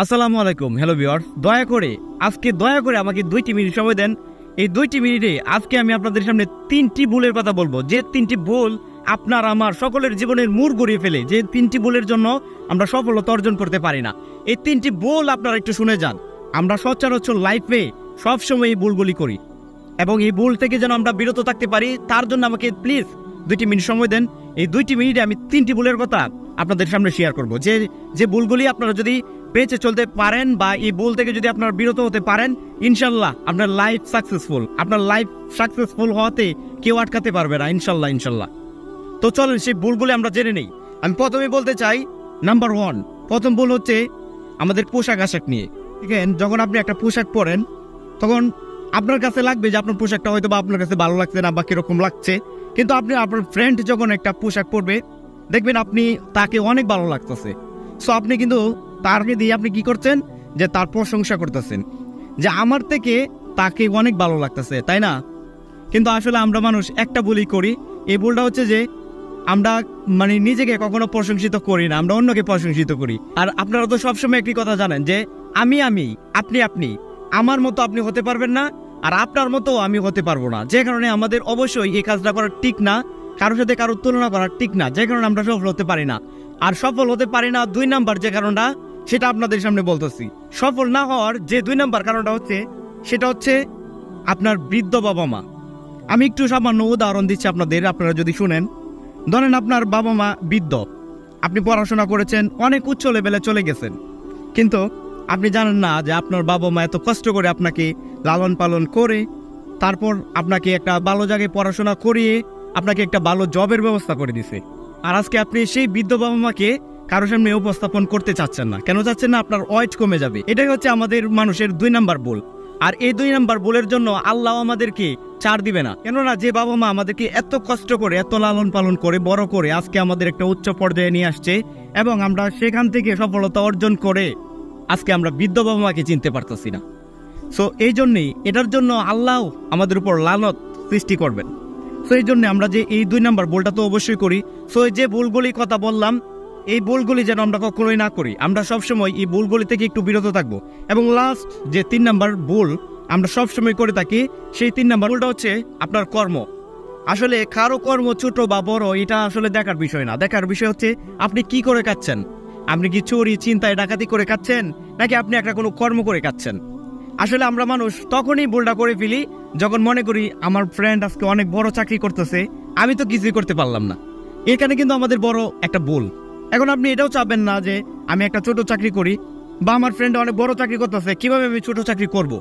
আসসালামু আলাইকুম। Hello viewers, দয়া করে আমাকে 2টি মিনিট সময় দেন। এই 2টি মিনিটে আজকে আমি আপনাদের সামনে 3টি ভুলের কথা বলবো, যে 3টি ভুল আপনার আমার সকলের জীবনের মূর ঘুরিয়ে ফেলে, যে 3টি ভুলের জন্য আমরা সফলতা অর্জন করতে পারি না। এই 3টি ভুল আপনারা একটু শুনে যান। আমরা সচরাচর লাইফে সবসময় এই ভুলগুলি করি এবং এই ভুল থেকে যেন আমরা বিরত থাকতে পারি, তার জন্য আমাকে প্লিজ 2টি মিনিট সময় দেন। এই 2টি মিনিটে আমি 3টি ভুলের কথা আপনাদের সামনে শেয়ার করব, যে ভুলগুলি আপনারা যদি বেঁচে চলতে পারেন বা এই ভুল থেকে যদি আপনারা বিরত হতে পারেন, ইনশাল্লাহ আপনার লাইফ সাকসেসফুল হওয়াতে কেউ আটকাতে পারবে না, ইনশাল্লাহ। তো চলেন সেই ভুলগুলি আমরা জেনে নেই। আমি প্রথমে বলতে চাই, নাম্বার 1, প্রথম ভুল হচ্ছে আমাদের পোশাক আশাক নিয়ে। দেখেন, যখন আপনি একটা পোশাক পরেন তখন আপনার কাছে লাগবে যে আপনার পোশাকটা হয়তো বা আপনার কাছে ভালো লাগছে না বা কিরকম লাগছে, কিন্তু আপনি আপনার ফ্রেন্ড যখন একটা পোশাক পরবে দেখবেন আপনি তাকে অনেক ভালো লাগতেছে। সো আপনি কিন্তু তারকে দিয়ে আপনি কি করছেন, যে তার প্রশংসা করতেছেন যে আমার থেকে তাকে অনেক ভালো লাগতেছে, তাই না? কিন্তু আসলে আমরা মানুষ একটা ভুলই করি। এই ভুলটা হচ্ছে যে আমরা নিজেকে কখনো প্রশংসিত করি না, আমরা অন্যকে প্রশংসিত করি। আর আপনারা তো সবসময় একটি কথা জানেন যে আমি আপনি আমার মতো আপনি হতে পারবেন না, আর আপনার মতো আমি হতে পারবো না। যে কারণে আমাদের অবশ্যই এই কাজটা করা ঠিক না, কারোর সাথে কারোর তুলনা করা ঠিক না, যে কারণে আমরা সফল হতে পারি না। আর সফল হতে পারি না 2 নাম্বার যে কারণটা, সেটা আপনাদের সামনে বলতেছি। সফল না হওয়ার যে 2 নাম্বার কারণটা হচ্ছে, সেটা হচ্ছে আপনার বৃদ্ধ বাবা মা। আমি একটু সামান্য উদাহরণ দিচ্ছি আপনারা যদি শুনেন। ধরেন আপনার বাবা মা বৃদ্ধ, আপনি পড়াশোনা করেছেন, অনেক উচ্চ লেভেলে চলে গেছেন, কিন্তু আপনি জানেন না যে আপনার বাবা মা এত কষ্ট করে আপনাকে লালন পালন করে তারপর আপনাকে একটা ভালো জায়গায় পড়াশোনা করিয়ে আপনাকে একটা ভালো জবের ব্যবস্থা করে দিছে। আর আজকে আপনি সেই বৃদ্ধ বাবা মাকে কারোর সামনে উপস্থাপন করতে চাচ্ছেন না। কেন চাচ্ছেন না? আপনার ওয়েট কমে যাবে। এটাই হচ্ছে আমাদের মানুষের 2 নাম্বার ভুল। আর এই 2 নাম্বার ভুলের জন্য আল্লাহ আমাদেরকে ছাড় দিবে না। কেননা যে বাবা মা আমাদেরকে এত কষ্ট করে, এত লালন পালন করে বড় করে আজকে আমাদের একটা উচ্চ পর্যায়ে নিয়ে আসছে, এবং আমরা সেখান থেকে সফলতা অর্জন করে আজকে আমরা বৃদ্ধ বাবা মাকে চিনতে পারতেছি না। সো এই জন্যই, এটার জন্য আল্লাহ আমাদের উপর লানত সৃষ্টি করবেন। সো এই জন্য আমরা যে এই 2 নাম্বার ভুলটা তো অবশ্যই করি। সো এই যে ভুলগুলি কথা বললাম, এই ভুলগুলি যেন আমরা কখনোই না করি। আমরা সবসময় এই ভুলগুলি থেকে একটু বিরত থাকবো। এবং লাস্ট যে 3 নাম্বার ভুল আমরা সবসময় করে থাকি, সেই 3 নাম্বার ভুলটা হচ্ছে আপনার কর্ম। আসলে কারো কর্ম ছোট বা বড় এটা আসলে দেখার বিষয় না। দেখার বিষয় হচ্ছে আপনি কি করে খাচ্ছেন। আপনি কি চুরি, চিন্তায়, ডাকাতি করে খাচ্ছেন, নাকি আপনি একটা কোনো কর্ম করে খাচ্ছেন? আসলে আমরা মানুষ তখনই ভুলটা করে ফেলি যখন মনে করি আমার ফ্রেন্ড আজকে অনেক বড় চাকরি করতেছে, আমি তো কিছুই করতে পারলাম না। এখানে কিন্তু আমাদের বড় একটা ভুল। এখন আপনি এটাও চাবেন না যে আমি একটা ছোট চাকরি করি, বা আমার ফ্রেন্ড অনেক বড় চাকরি করতেছে, কিভাবে আমি ছোট চাকরি করব।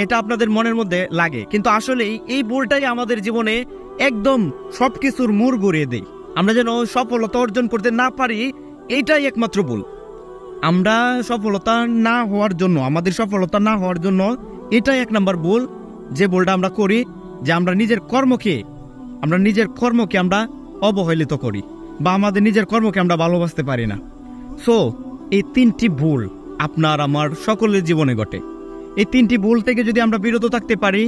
এটা আপনাদের মনের মধ্যে লাগে, কিন্তু আসলে এই ভুলটাই আমাদের জীবনে একদম সবকিছুর মূর ঘুরিয়ে দেয়। আমরা যেন সফলতা অর্জন করতে না পারি, এইটাই একমাত্র ভুল। আমরা আমাদের সফলতা না হওয়ার জন্য এটাই 1 নাম্বার ভুল, যে ভুলটা আমরা করি, যে আমরা নিজের কর্মকে আমরা অবহেলিত করি, বা আমাদের নিজের কর্মকে আমরা ভালোবাসতে পারি না। সো এই 3টি ভুল আপনার আমার সকলের জীবনে ঘটে। এই 3টি ভুল থেকে যদি আমরা বিরত থাকতে পারি,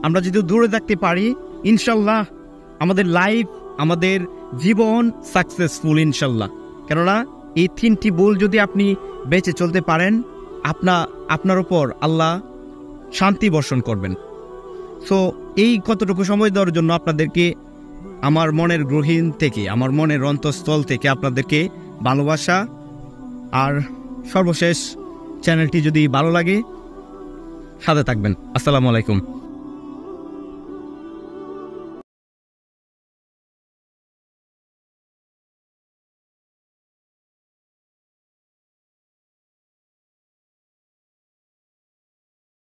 আমরা যদি দূরে থাকতে পারি, ইনশাল্লাহ আমাদের লাইফ, আমাদের জীবন সাকসেসফুল, ইনশাল্লাহ। কেননা এই 3টি ভুল যদি আপনি বেঁচে চলতে পারেন, আপনার উপর আল্লাহ শান্তি বর্ষণ করবেন। সো এই কতটুকু সময় দেওয়ার জন্য আপনাদেরকে আমার মনের গহীন থেকে, আমার মনের অন্তঃস্থল থেকে আপনাদেরকে ভালোবাসা। আর সর্বশেষ, চ্যানেলটি যদি ভালো লাগে সাথে থাকবেন। আসসালামু আলাইকুম।